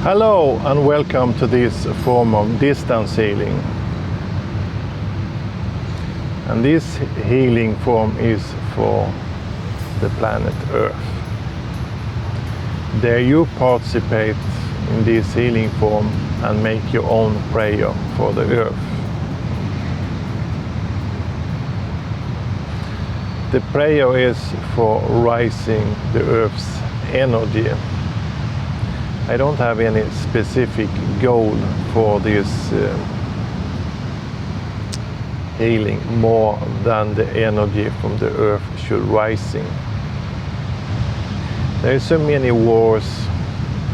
Hello and welcome to this form of distance healing. And this healing form is for the planet Earth. There you participate in this healing form and make your own prayer for the Earth. The prayer is for rising the Earth's energy. I don't have any specific goal for this healing more than the energy from the earth should rising. There are so many wars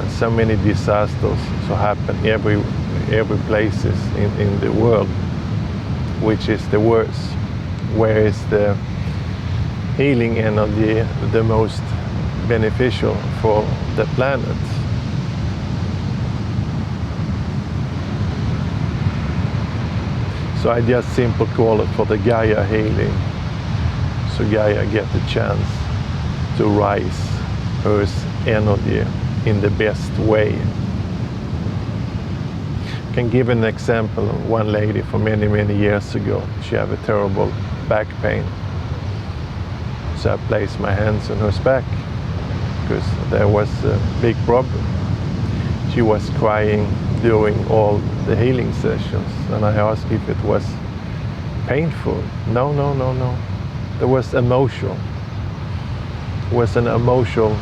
and so many disasters so happen every places in the world, which is the worst. Where is the healing energy the most beneficial for the planet? So I just simply call it for the Gaia Healing. So Gaia get the chance to rise Earth's energy in the best way. I can give an example. One lady from many years ago, she had a terrible back pain. So I placed my hands on her back because there was a big problem. She was crying during all the healing sessions, and I asked if it was painful. No. There was emotional. It was an emotional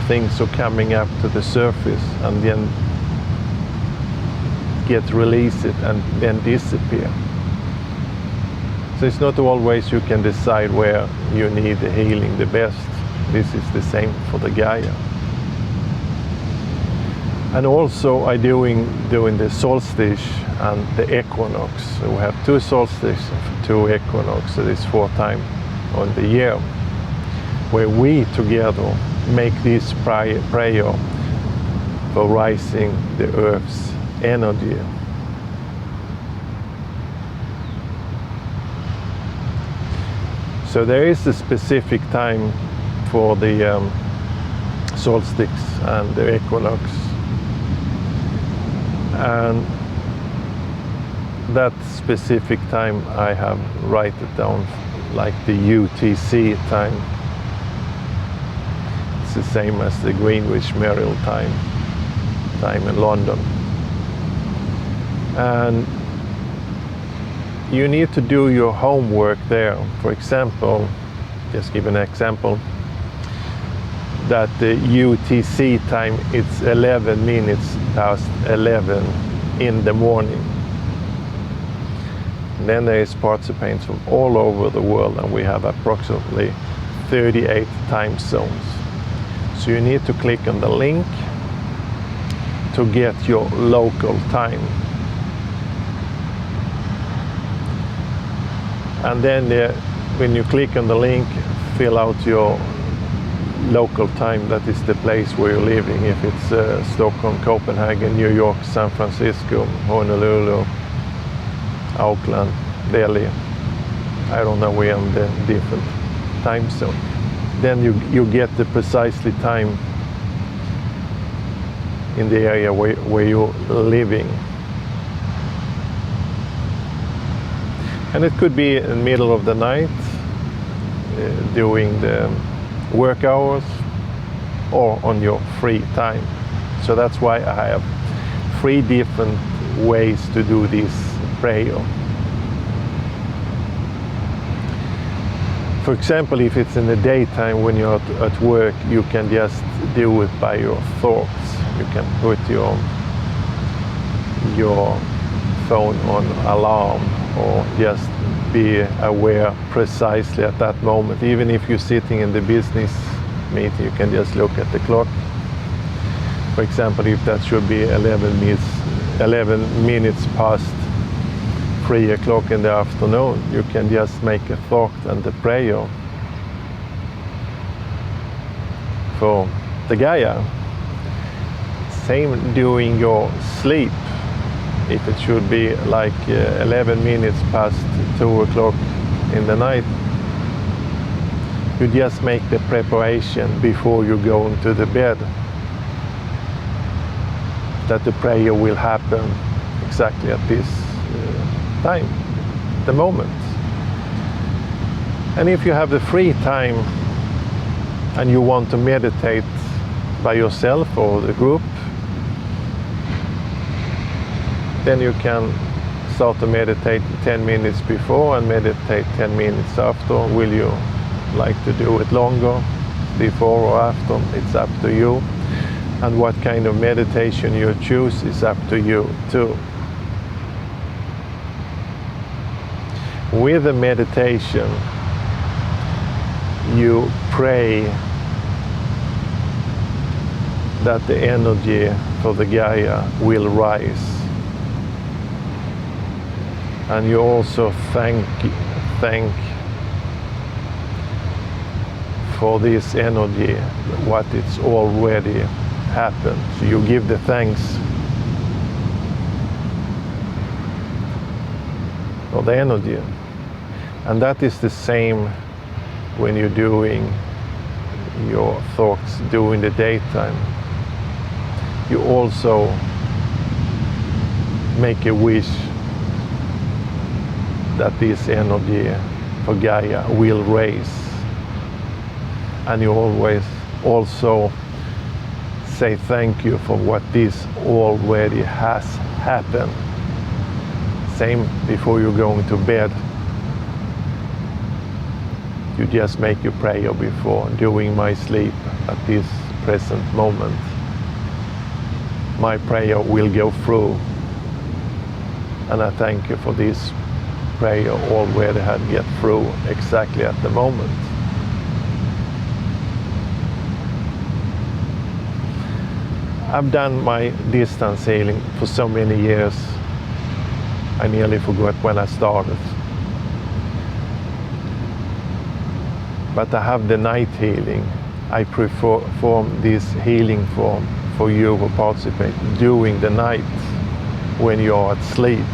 thing so coming up to the surface and then get released and then disappear. So it's not always you can decide where you need the healing the best. This is the same for the Gaia. And also I doing the solstice and the equinox. So we have 2 solstices, 2 equinoxes. So it's 4 times on the year, where we together make this prayer for rising the Earth's energy. So there is a specific time for the solstice and the equinox. And that specific time I have write it down like the UTC time. It's the same as the Greenwich Mean time in London. And you need to do your homework there. For example, just give an example, that the UTC time, it's 11 minutes past 11 in the morning. And then there is participants from all over the world, and we have approximately 38 time zones. So you need to click on the link to get your local time. And then when you click on the link, fill out your local time, that is the place where you're living. If it's Stockholm, Copenhagen, New York, San Francisco, Honolulu, Auckland, Delhi, I don't know, we're in the different time zone. Then you get the precisely time in the area where you're living. And it could be in the middle of the night, during the work hours, or on your free time. So that's why I have 3 different ways to do this prayer. For example, if it's in the daytime when you're at work, you can just do it by your thoughts. You can put your phone on alarm, or just be aware precisely at that moment. Even if you're sitting in the business meeting, you can just look at the clock. For example, if that should be 11 minutes past 3 o'clock in the afternoon, you can just make a thought and a prayer for the Gaia. Same during your sleep. If it should be like 11 minutes past 2 o'clock in the night, you just make the preparation before you go into the bed. that the prayer will happen exactly at this time, the moment. And if you have the free time and you want to meditate by yourself or the group, then you can start to meditate 10 minutes before and meditate 10 minutes after. Will you like to do it longer, before or after? It's up to you. And what kind of meditation you choose is up to you too. With the meditation, you pray that the energy for the Gaia will rise. And you also thank for this energy, what it's already happened. So you give the thanks for the energy. And that is the same when you're doing your thoughts during the daytime. You also make a wish that this energy for Gaia will raise. And you always also say thank you for what this already has happened. Same before you're going to bed. You just make your prayer before during my sleep at this present moment. My prayer will go through, and I thank you for this prayer already had get through exactly at the moment. I've done my distance healing for so many years, I nearly forgot when I started. But I have the night healing. I perform this healing form for you who participate during the night when you're at sleep.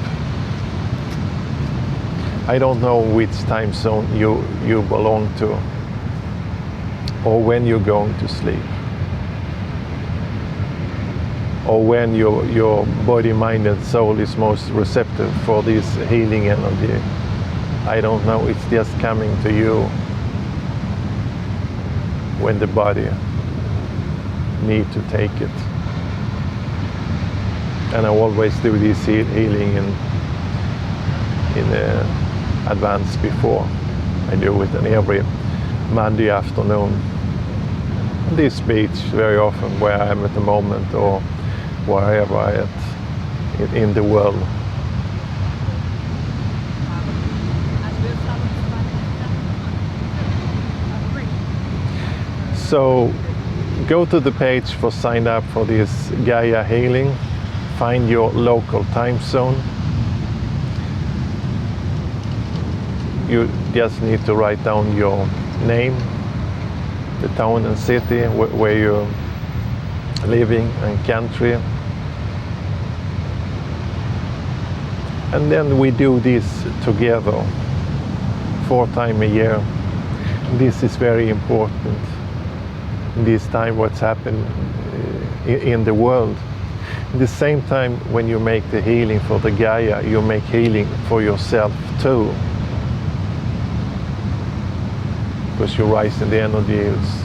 I don't know which time zone you belong to or when you're going to sleep or when your body, mind and soul is most receptive for this healing energy. I don't know, it's just coming to you when the body need to take it. And I always do this healing in advance before. I do it on every Monday afternoon on this beach very often where I am at the moment or wherever I am in the world. So go to the page for sign up for this Gaia Healing. Find your local time zone. You just need to write down your name, the town and city where you're living and country. And then we do this together 4 times a year. This is very important. This time what's happened in the world. At the same time, when you make the healing for the Gaia, you make healing for yourself too. Because you're rising the energies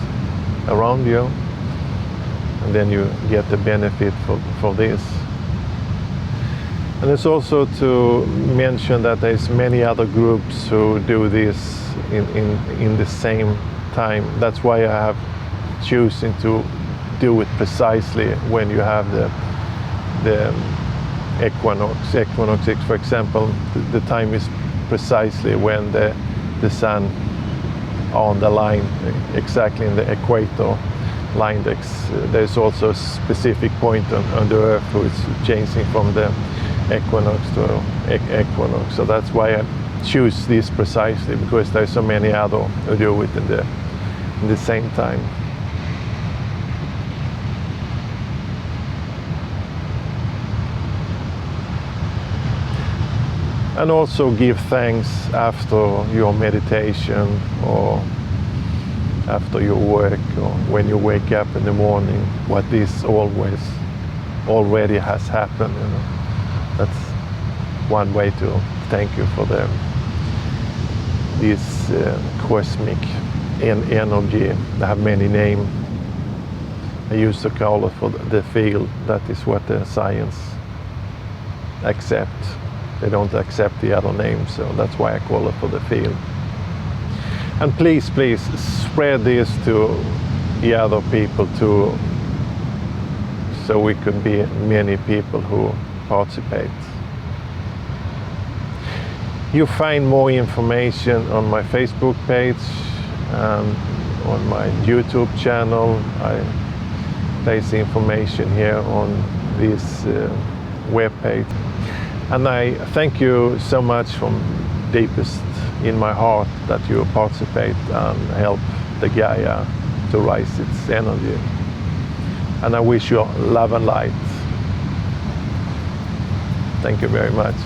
around you, and then you get the benefit for this. And it's also to mention that there's many other groups who do this in the same time. That's why I have choosing to do it precisely when you have the equinox. Equinox, for example, the time is precisely when the sun on the line, exactly in the equator line. There's also a specific point on the Earth who is changing from the equinox to equinox. So that's why I choose this precisely, because there's so many other who do it in the same time. And also give thanks after your meditation or after your work or when you wake up in the morning, what is always already has happened. You know. That's one way to thank you for this cosmic energy. They have many names. I used to call it for the field. That is what the science accept. They don't accept the other name, so that's why I call it for the field. And please, please spread this to the other people too, so we could be many people who participate. You find more information on my Facebook page and on my YouTube channel. I place information here on this webpage. And I thank you so much from deepest in my heart that you participate and help the Gaia to rise its energy. And I wish you love and light. Thank you very much.